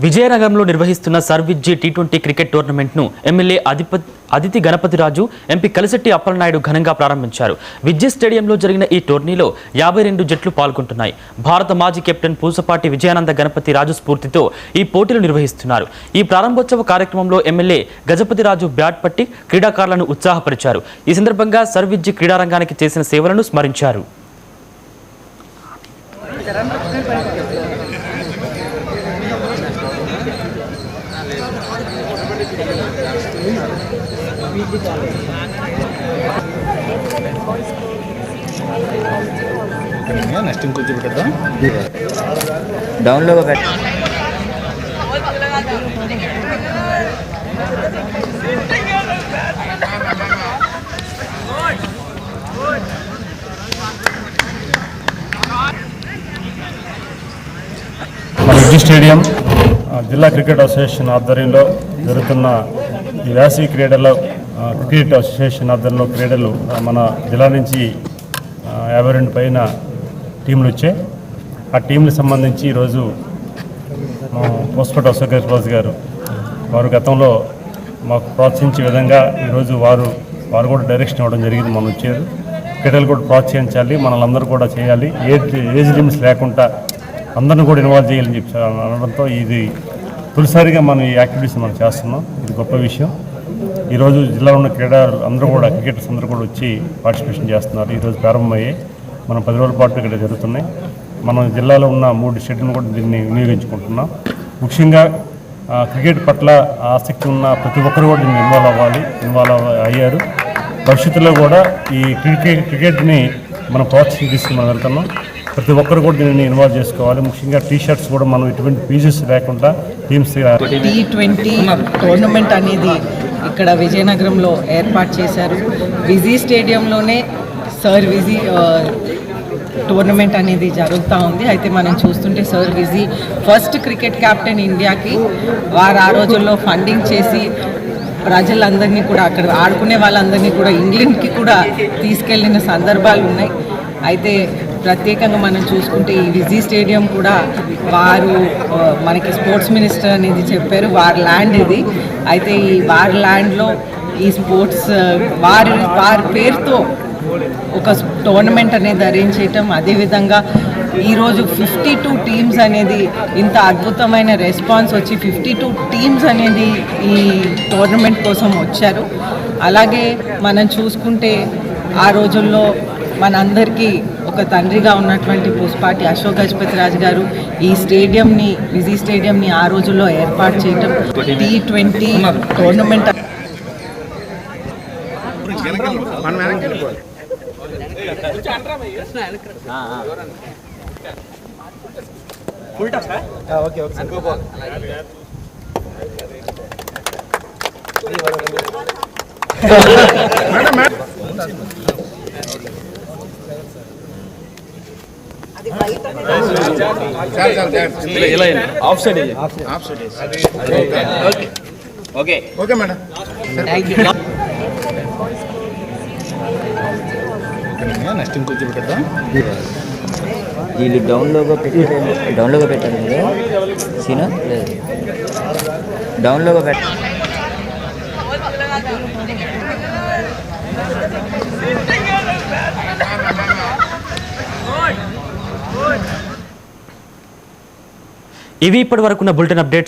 విజయనగరంలో నిర్వహిస్తున్న సర్ విజ్జి టీ20 క్రికెట్ టోర్నమెంట్ను ఎమ్మెల్యే అదితి గణపతిరాజు, ఎంపీ కలిశెట్టి అప్పలనాయుడు ఘనంగా ప్రారంభించారు. విజ్జి స్టేడియంలో జరిగిన ఈ టోర్నీలో 52 జట్లు పాల్గొంటున్నాయి. భారత మాజీ కెప్టెన్ పూసపాటి విజయానంద గణపతి రాజు స్ఫూర్తితో ఈ పోటీలు నిర్వహిస్తున్నారు. ఈ ప్రారంభోత్సవ కార్యక్రమంలో ఎమ్మెల్యే గజపతిరాజు బ్యాట్ పట్టి క్రీడాకారులను ఉత్సాహపరిచారు. ఈ సందర్భంగా సర్ విజ్జి క్రీడారంగానికి చేసిన సేవలను స్మరించారు. నెక్స్ట్ ఇంకొంచెం పెట్టద్దాం. డౌన్లో పెట్ట మన విజ్జి స్టేడియం జిల్లా క్రికెట్ అసోసియేషన్ ఆధ్వర్యంలో జరుగుతున్న ఈ వేసవి క్రీడల్లో క్రికెట్ అసోసియేషన్ ఆధ్వర్యంలో క్రీడలు మన జిల్లా నుంచి 52 పైన టీంలు వచ్చాయి. ఆ టీంలకు సంబంధించి ఈరోజు పూసపాటి అశోక్ గారు వారు గతంలో మాకు ప్రోత్సహించే విధంగా ఈరోజు వారు కూడా డైరెక్షన్ ఇవ్వడం జరిగింది. మనం వచ్చారు క్రీడలు కూడా ప్రోత్సహించాలి, మనల్ని కూడా చేయాలి, ఏజ్ లిమిట్స్ లేకుండా అందరిని కూడా ఇన్వాల్వ్ చేయాలని చెప్పి అనడంతో ఇది తొలిసారిగా మనం ఈ యాక్టివిటీస్ మనం చేస్తున్నాం. ఇది గొప్ప విషయం. ఈరోజు జిల్లాలో ఉన్న క్రీడలు అందరూ కూడా క్రికెటర్స్ అందరూ కూడా వచ్చి పార్టిసిపేషన్ చేస్తున్నారు. ఈరోజు ప్రారంభమయ్యాయి. మనం 10 రోజుల పాటు ఇక్కడ జరుగుతున్నాయి. మనం జిల్లాలో ఉన్న 3 షెడ్యూల్ని కూడా దీన్ని వినియోగించుకుంటున్నాం. ముఖ్యంగా క్రికెట్ పట్ల ఆసక్తి ఉన్న ప్రతి ఒక్కరు కూడా దీన్ని ఇన్వాల్వ్ అయ్యారు. భవిష్యత్తులో కూడా ఈ క్రికెట్ని మనం ప్రోత్సహిస్తూ మనం వెళ్తున్నాం. ప్రతి ఒక్కరు కూడా దీన్ని ఇన్వాల్వ్ చేసుకోవాలి. ముఖ్యంగా టీ-షర్ట్స్ కూడా మనం ఎటువంటి పీసెస్ లేకుండా టీమ్స్ టీ20 టోర్నమెంట్ అనేది ఇక్కడ విజయనగరంలో ఏర్పాటు చేశారు. విజీ స్టేడియంలోనే సర్ విజీ టోర్నమెంట్ అనేది జరుగుతూ ఉంది. అయితే మనం చూస్తుంటే సర్ విజీ ఫస్ట్ క్రికెట్ క్యాప్టెన్ ఇండియాకి. వారు ఆ రోజుల్లో ఫండింగ్ చేసి ప్రజలందరినీ కూడా అక్కడ ఆడుకునే వాళ్ళందరినీ కూడా ఇంగ్లాండ్కి కూడా తీసుకెళ్లిన సందర్భాలు ఉన్నాయి. అయితే ప్రత్యేకంగా మనం చూసుకుంటే ఈ విజీ స్టేడియం కూడా వారు మనకి స్పోర్ట్స్ మినిస్టర్ అనేది చెప్పారు, వారి ల్యాండ్ ఇది. అయితే ఈ వారి ల్యాండ్లో ఈ స్పోర్ట్స్ వారి పేరుతో ఒక టోర్నమెంట్ అనేది అరేంజ్ చేయటం, అదేవిధంగా ఈరోజు 52 టీమ్స్ అనేది ఇంత అద్భుతమైన రెస్పాన్స్ వచ్చి 52 టీమ్స్ అనేది ఈ టోర్నమెంట్ కోసం వచ్చారు. అలాగే మనం చూసుకుంటే ఆ రోజుల్లో మనందరికీ ఒక తండ్రిగా ఉన్నటువంటి పూసపాటి అశోక్ గజపతిరాజు గారు ఈ స్టేడియంని విజీ స్టేడియంని ఆ రోజుల్లో ఏర్పాటు చేయటం, T20 tournament okay madam. Next ఇంకొంచెం పెట్టద్దాం. వీళ్ళు డౌన్లోగా పెట్టారు కదా సీనా, డౌన్లోగా పెట్ట ఇవి ఇప్పటి వరకున్న బులెటిన్ అప్డేట్స్.